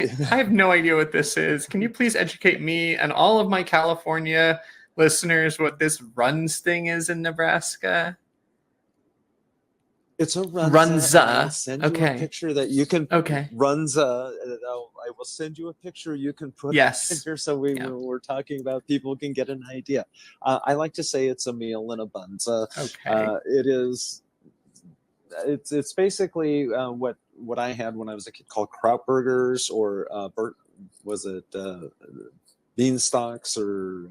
I have no idea what this is. Can you please educate me and all of my California listeners what this runs thing is in Nebraska? It's a Runza. Runza. I'll send you a picture that you can. Okay. Runza. I will send you a picture you can put in here, so when we're talking about, people can get an idea. I like to say it's a meal in a bunza. Okay. It is. It's basically what I had when I was a kid, called kraut burgers, or was it beanstalks, or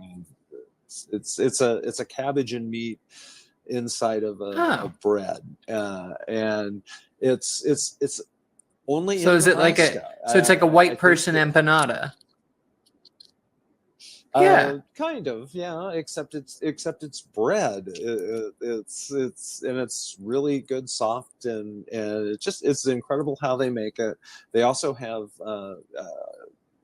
it's a cabbage and meat inside of a bread, and it's only so in is Nebraska. It like so it's like a white person empanada? Kind of, yeah, except it's bread. It's really good, soft, and it's incredible how they make it. They also have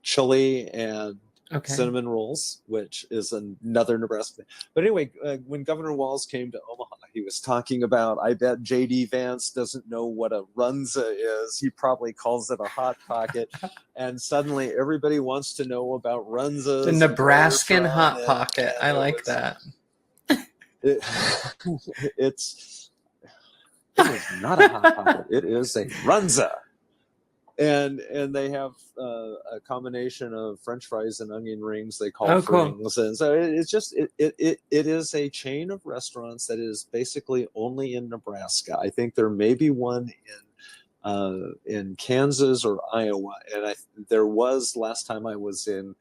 chili and cinnamon rolls, which is another Nebraska thing. But anyway, when Governor Walz came to Omaha, he was talking about, I bet J.D. Vance doesn't know what a Runza is. He probably calls it a Hot Pocket. And suddenly everybody wants to know about Runzas. The Nebraskan Hot Pocket. I like that. It is not a Hot Pocket. It is a Runza. And they have a combination of French fries and onion rings they call frings. And so it is a chain of restaurants that is basically only in Nebraska. I think there may be one in Kansas or Iowa, and there was, last time I was in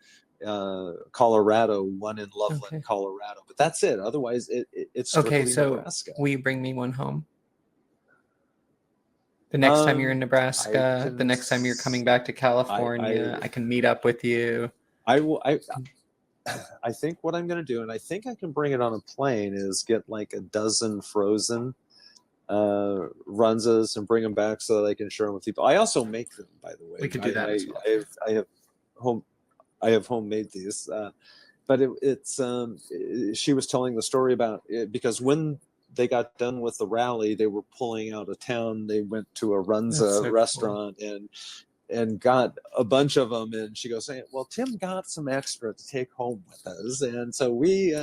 Colorado, one in Loveland, Colorado, but that's it. Otherwise it's strictly Nebraska. Will you bring me one home? The next time you're in Nebraska, the next time you're coming back to California, I can meet up with you. I think what I'm going to do, and I think I can bring it on a plane, is get like a dozen frozen Runzas and bring them back so that I can share them with people. I also make them, by the way. We could do that as well. I have homemade these, but she was telling the story about it, because when they got done with the rally, they were pulling out of town. They went to a Runza restaurant and got a bunch of them. And she goes, "Hey, well, Tim got some extra to take home with us." And so we,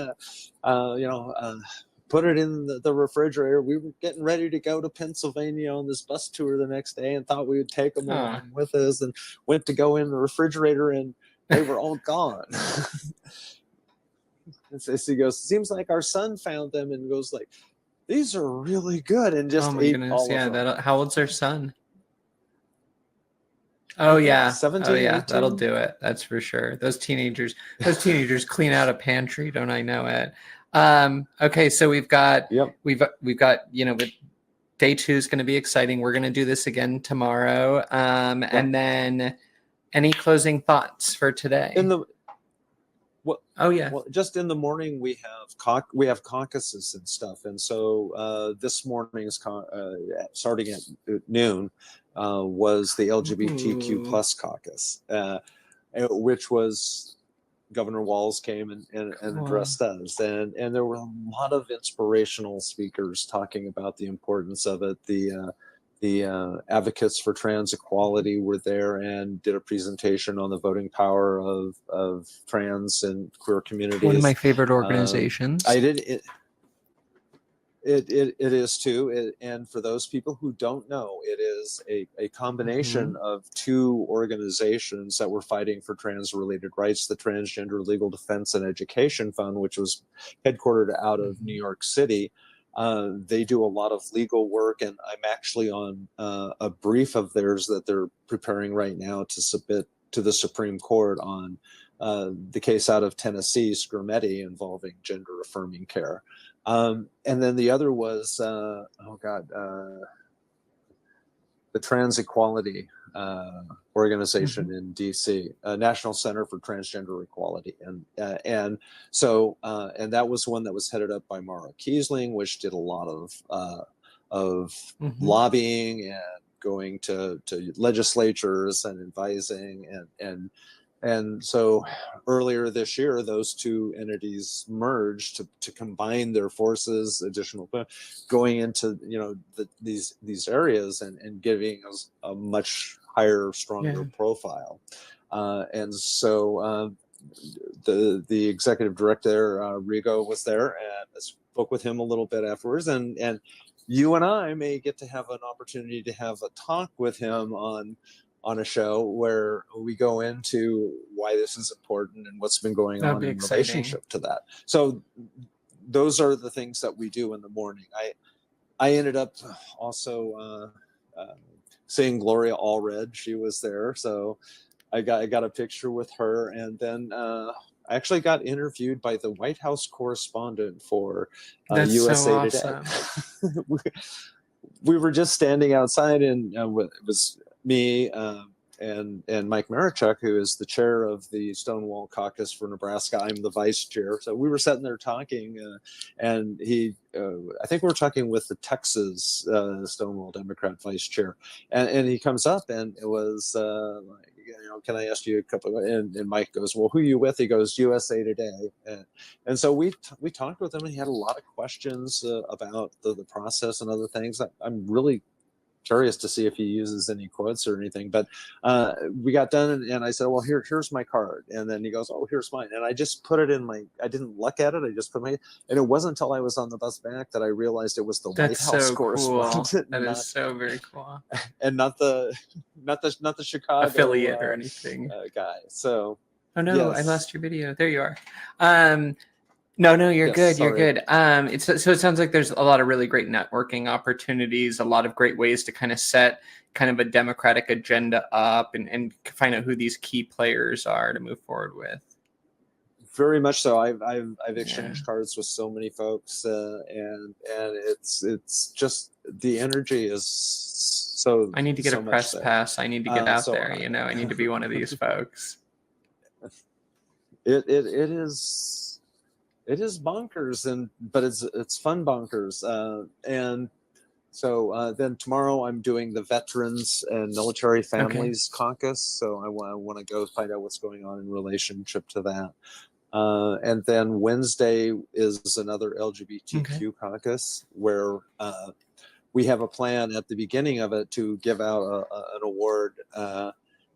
put it in the refrigerator. We were getting ready to go to Pennsylvania on this bus tour the next day, and thought we would take them along with us, and went to go in the refrigerator, and they were all gone. And so she goes, "Seems like our son found them," and goes like, "These are really good," and just ate all of them. How old's their son? Oh yeah, 17, 18. That'll do it. That's for sure. Those teenagers clean out a pantry, don't I know it? Okay, so we've got but day 2 is going to be exciting. We're going to do this again tomorrow. And then any closing thoughts for today? Well, just in the morning we have caucuses and stuff, and so this morning's starting at noon was the LGBTQ plus caucus, which was Governor Walz came and addressed us, and there were a lot of inspirational speakers talking about the importance of it. The advocates for trans equality were there and did a presentation on the voting power of trans and queer communities. One of my favorite organizations. It is too. And for those people who don't know, it is a combination of 2 organizations that were fighting for trans-related rights: the Transgender Legal Defense and Education Fund, which was headquartered out of New York City. They do a lot of legal work, and I'm actually on a brief of theirs that they're preparing right now to submit to the Supreme Court on the case out of Tennessee, Scrimeti, involving gender-affirming care. And then the other was, the Trans Equality organization in DC, National Center for Transgender Equality, and that was one that was headed up by Mara Kiesling, which did a lot of lobbying and going to legislatures and advising and And so earlier this year, those two entities merged to combine their forces, going into, these areas and giving us a much higher, stronger profile. And so the executive director, Rigo, was there, and I spoke with him a little bit afterwards. And you and I may get to have an opportunity to have a talk with him on a show where we go into why this is important and what's been going on in relationship to that. So those are the things that we do in the morning. I ended up also seeing Gloria Allred. She was there, so I got a picture with her, and then I actually got interviewed by the White House correspondent for USA Today. We were just standing outside, and it was me and Mike Marichuk, who is the chair of the Stonewall Caucus for Nebraska. I'm the vice chair. So we were sitting there talking, and I think we were talking with the Texas Stonewall Democrat vice chair, and he comes up, and it was can I ask you a couple? And Mike goes, well, who are you with? He goes, USA Today. And so we talked with him, and he had a lot of questions about the process and other things. I'm really curious to see if he uses any quotes or anything, but we got done, and I said, well, here's my card. And then he goes, oh, here's mine. And I just put it in I didn't look at it. I just put and it wasn't until I was on the bus back that I realized it was the White House correspondent. That is so very cool. And not the Chicago affiliate or anything guy. So, oh no, yes. I lost your video. There you are. No, you're good. Sorry. You're good. So it sounds like there's a lot of really great networking opportunities, a lot of great ways to kind of set kind of a democratic agenda up and find out who these key players are to move forward with. Very much so. I've exchanged cards with so many folks, and it's just the energy is so. I need to get a press pass. I need to get out there. I need to be one of these folks. It is bonkers, but it's fun bonkers. And so then tomorrow I'm doing the Veterans and Military Families Caucus. So I want to go find out what's going on in relationship to that. And then Wednesday is another LGBTQ caucus where we have a plan at the beginning of it to give out an award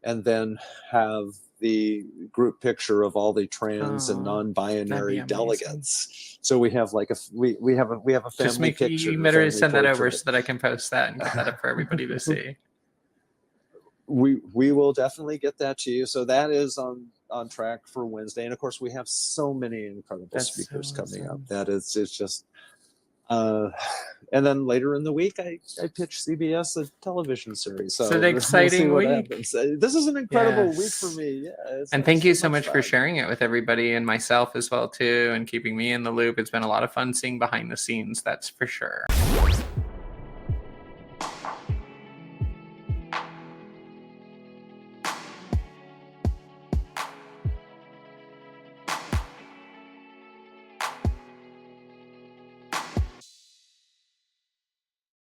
and then have the group picture of all the trans and non-binary delegates. So we have we have a family picture. You better send that over so that I can post that and get that up for everybody to see. We will definitely get that to you. So that is on track for Wednesday, and of course we have so many incredible speakers coming up that it's just. And then later in the week, I pitch CBS a television series. So it's an exciting week. This is an incredible week for me. Yeah, and thank you so much for sharing it with everybody and myself as well too, and keeping me in the loop. It's been a lot of fun seeing behind the scenes. That's for sure.